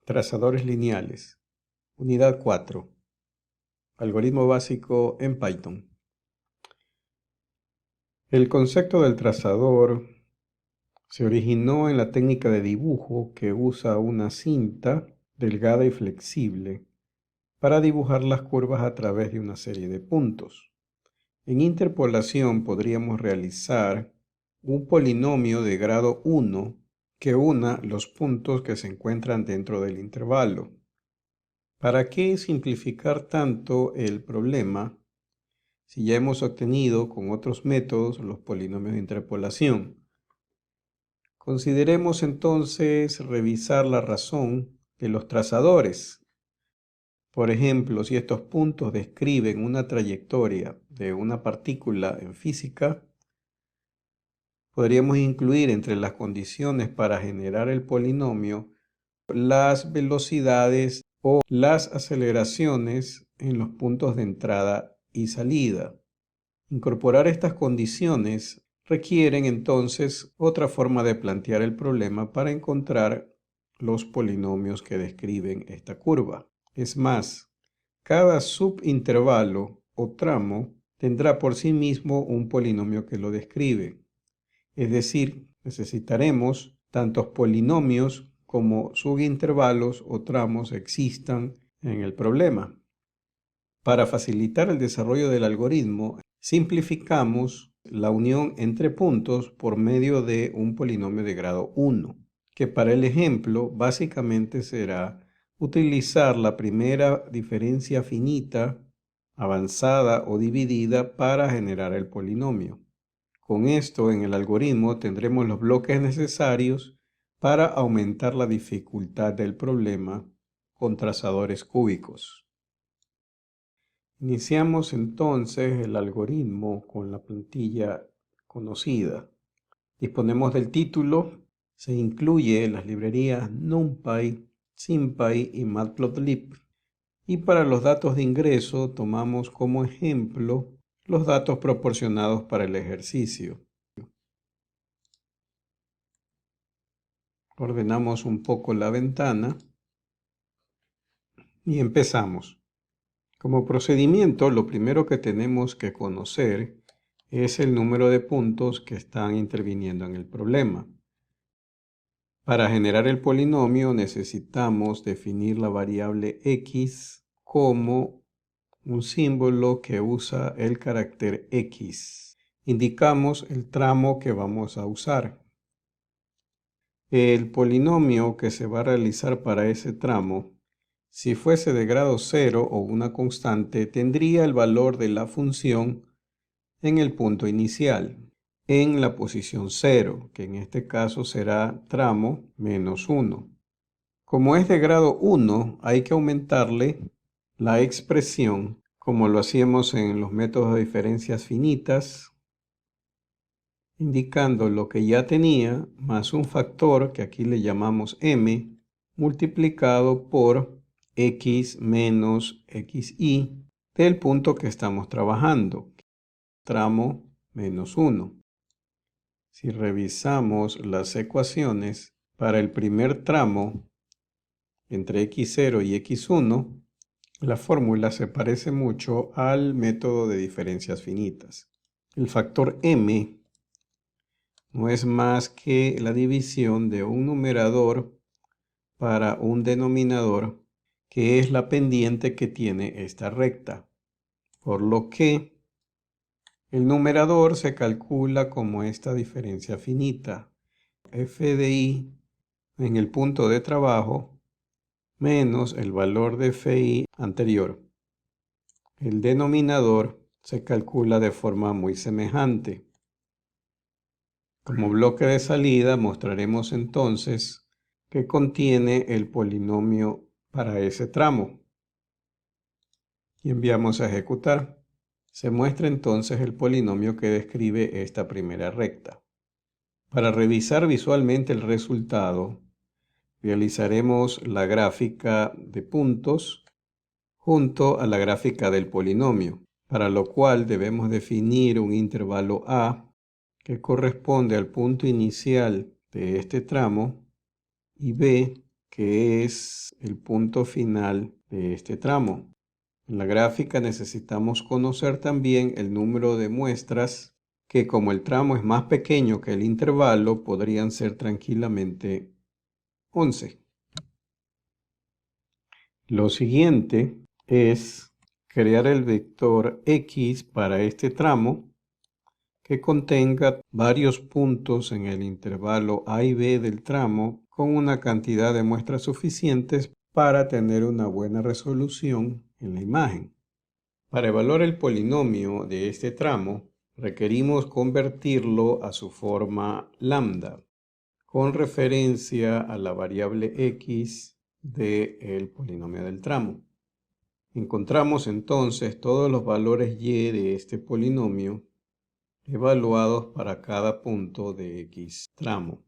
Trazadores lineales. Unidad 4. Algoritmo básico en Python. El concepto del trazador se originó en la técnica de dibujo que usa una cinta delgada y flexible para dibujar las curvas a través de una serie de puntos. En interpolación podríamos realizar un polinomio de grado 1 que una los puntos que se encuentran dentro del intervalo. ¿Para qué simplificar tanto el problema si ya hemos obtenido con otros métodos los polinomios de interpolación? Consideremos entonces revisar la razón de los trazadores. Por ejemplo, si estos puntos describen una trayectoria de una partícula en física, podríamos incluir entre las condiciones para generar el polinomio las velocidades o las aceleraciones en los puntos de entrada y salida. Incorporar estas condiciones requieren entonces otra forma de plantear el problema para encontrar los polinomios que describen esta curva. Es más, cada subintervalo o tramo tendrá por sí mismo un polinomio que lo describe. Es decir, necesitaremos tantos polinomios como subintervalos o tramos existan en el problema. Para facilitar el desarrollo del algoritmo, simplificamos la unión entre puntos por medio de un polinomio de grado 1, que para el ejemplo básicamente será utilizar la primera diferencia finita, avanzada o dividida para generar el polinomio. Con esto, en el algoritmo tendremos los bloques necesarios para aumentar la dificultad del problema con trazadores cúbicos. Iniciamos entonces el algoritmo con la plantilla conocida. Disponemos del título, se incluye las librerías NumPy, SymPy y Matplotlib. Y para los datos de ingreso tomamos como ejemplo los datos proporcionados para el ejercicio. Ordenamos un poco la ventana y empezamos. Como procedimiento, lo primero que tenemos que conocer es el número de puntos que están interviniendo en el problema. Para generar el polinomio necesitamos definir la variable x como un símbolo que usa el carácter x. Indicamos el tramo que vamos a usar. El polinomio que se va a realizar para ese tramo, si fuese de grado 0 o una constante, tendría el valor de la función en el punto inicial, en la posición 0, que en este caso será tramo menos 1. Como es de grado 1, hay que aumentarle la expresión, como lo hacíamos en los métodos de diferencias finitas, indicando lo que ya tenía más un factor que aquí le llamamos m, multiplicado por x menos xy del punto que estamos trabajando, tramo menos 1. Si revisamos las ecuaciones para el primer tramo entre x0 y x1, la fórmula se parece mucho al método de diferencias finitas. El factor m no es más que la división de un numerador para un denominador, que es la pendiente que tiene esta recta. Por lo que el numerador se calcula como esta diferencia finita, f de i en el punto de trabajo menos el valor de fi anterior. El denominador se calcula de forma muy semejante. Como bloque de salida mostraremos entonces que contiene el polinomio para ese tramo. Y enviamos a ejecutar. Se muestra entonces el polinomio que describe esta primera recta. Para revisar visualmente el resultado, realizaremos la gráfica de puntos junto a la gráfica del polinomio, para lo cual debemos definir un intervalo a que corresponde al punto inicial de este tramo y b que es el punto final de este tramo. En la gráfica necesitamos conocer también el número de muestras que, como el tramo es más pequeño que el intervalo, podrían ser tranquilamente 11. Lo siguiente es crear el vector X para este tramo que contenga varios puntos en el intervalo A y B del tramo con una cantidad de muestras suficientes para tener una buena resolución en la imagen. Para evaluar el polinomio de este tramo, requerimos convertirlo a su forma lambda, con referencia a la variable x del polinomio del tramo. Encontramos entonces todos los valores y de este polinomio evaluados para cada punto de x tramo.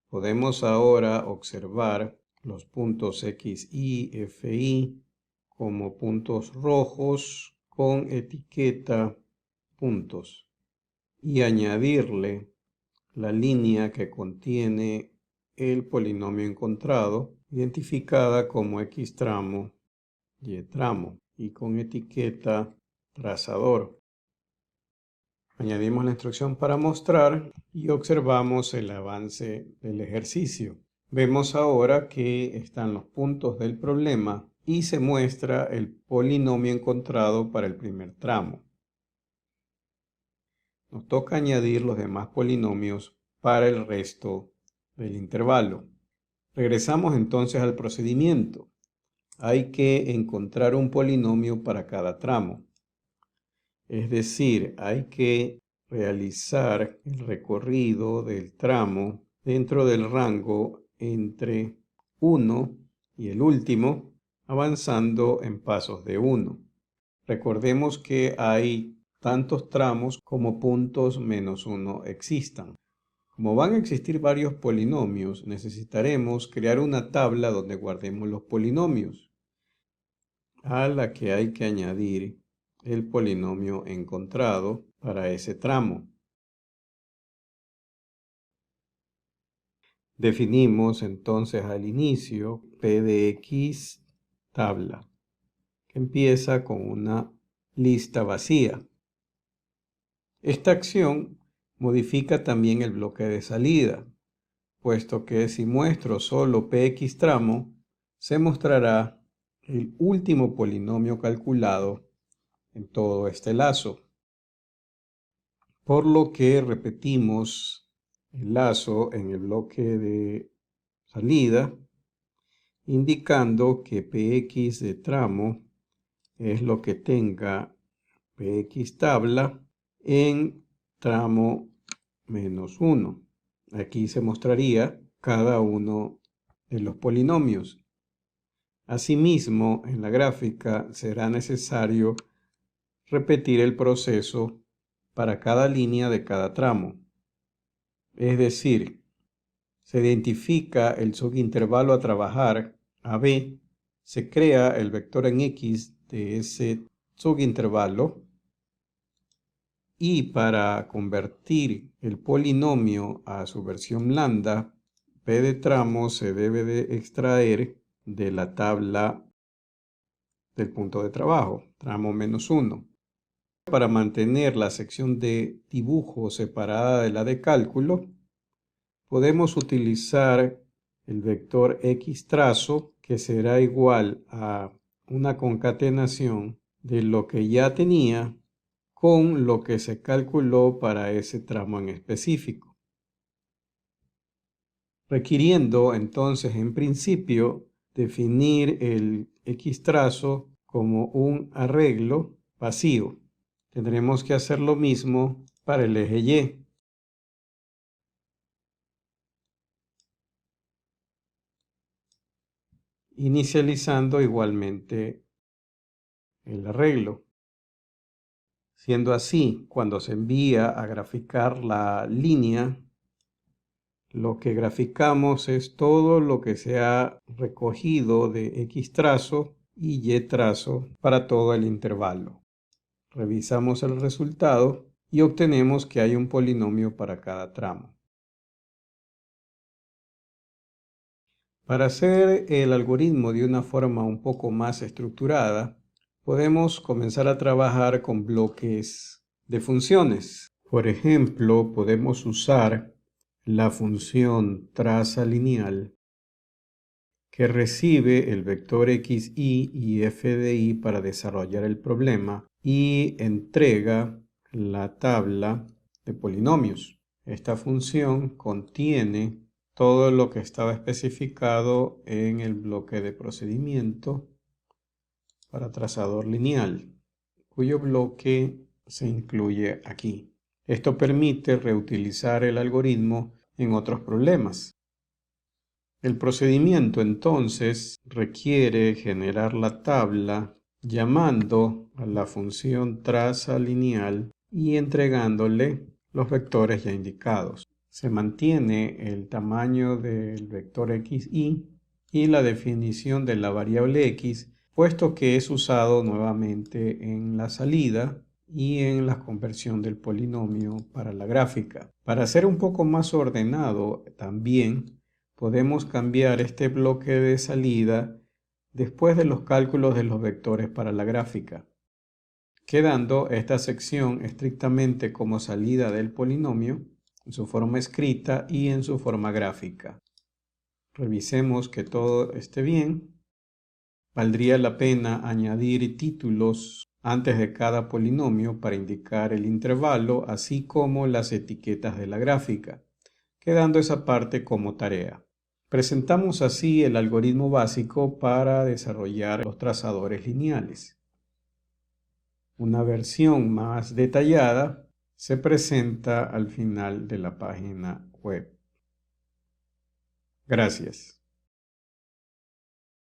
Podemos ahora observar los puntos x, y, f, y como puntos rojos con etiqueta puntos y añadirle la línea que contiene el polinomio encontrado, identificada como x tramo, y tramo, y con etiqueta trazador. Añadimos la instrucción para mostrar y observamos el avance del ejercicio. Vemos ahora que están los puntos del problema y se muestra el polinomio encontrado para el primer tramo. Nos toca añadir los demás polinomios para el resto del intervalo. Regresamos entonces al procedimiento. Hay que encontrar un polinomio para cada tramo. Es decir, hay que realizar el recorrido del tramo dentro del rango entre 1 y el último, avanzando en pasos de 1. Recordemos que hay tantos tramos como puntos menos 1 existan. Como van a existir varios polinomios, necesitaremos crear una tabla donde guardemos los polinomios, a la que hay que añadir el polinomio encontrado para ese tramo. Definimos entonces al inicio p de x tabla, que empieza con una lista vacía. Esta acción modifica también el bloque de salida, puesto que si muestro solo px tramo, se mostrará el último polinomio calculado en todo este lazo. Por lo que repetimos el lazo en el bloque de salida, indicando que px de tramo es lo que tenga px tabla en tramo menos 1. Aquí se mostraría cada uno de los polinomios. Asimismo, en la gráfica será necesario repetir el proceso para cada línea de cada tramo. Es decir, se identifica el subintervalo a trabajar, AB, se crea el vector en X de ese subintervalo, y para convertir el polinomio a su versión lambda, P de tramo se debe de extraer de la tabla del punto de trabajo, tramo menos 1. Para mantener la sección de dibujo separada de la de cálculo, podemos utilizar el vector x trazo, que será igual a una concatenación de lo que ya tenía con lo que se calculó para ese tramo en específico, requiriendo entonces en principio definir el x trazo como un arreglo vacío. Tendremos que hacer lo mismo para el eje Y. Inicializando igualmente el arreglo. Siendo así, cuando se envía a graficar la línea, lo que graficamos es todo lo que se ha recogido de X trazo y Y trazo para todo el intervalo. Revisamos el resultado y obtenemos que hay un polinomio para cada tramo. Para hacer el algoritmo de una forma un poco más estructurada, podemos comenzar a trabajar con bloques de funciones. Por ejemplo, podemos usar la función traza lineal que recibe el vector xy y f de y para desarrollar el problema y entrega la tabla de polinomios. Esta función contiene todo lo que estaba especificado en el bloque de procedimiento para trazador lineal, cuyo bloque se incluye aquí. Esto permite reutilizar el algoritmo en otros problemas. El procedimiento entonces requiere generar la tabla llamando a la función traza lineal y entregándole los vectores ya indicados. Se mantiene el tamaño del vector xy y la definición de la variable x, puesto que es usado nuevamente en la salida y en la conversión del polinomio para la gráfica. Para ser un poco más ordenado también, podemos cambiar este bloque de salida después de los cálculos de los vectores para la gráfica, quedando esta sección estrictamente como salida del polinomio en su forma escrita y en su forma gráfica. Revisemos que todo esté bien. Valdría la pena añadir títulos antes de cada polinomio para indicar el intervalo, así como las etiquetas de la gráfica, quedando esa parte como tarea. Presentamos así el algoritmo básico para desarrollar los trazadores lineales. Una versión más detallada se presenta al final de la página web. Gracias.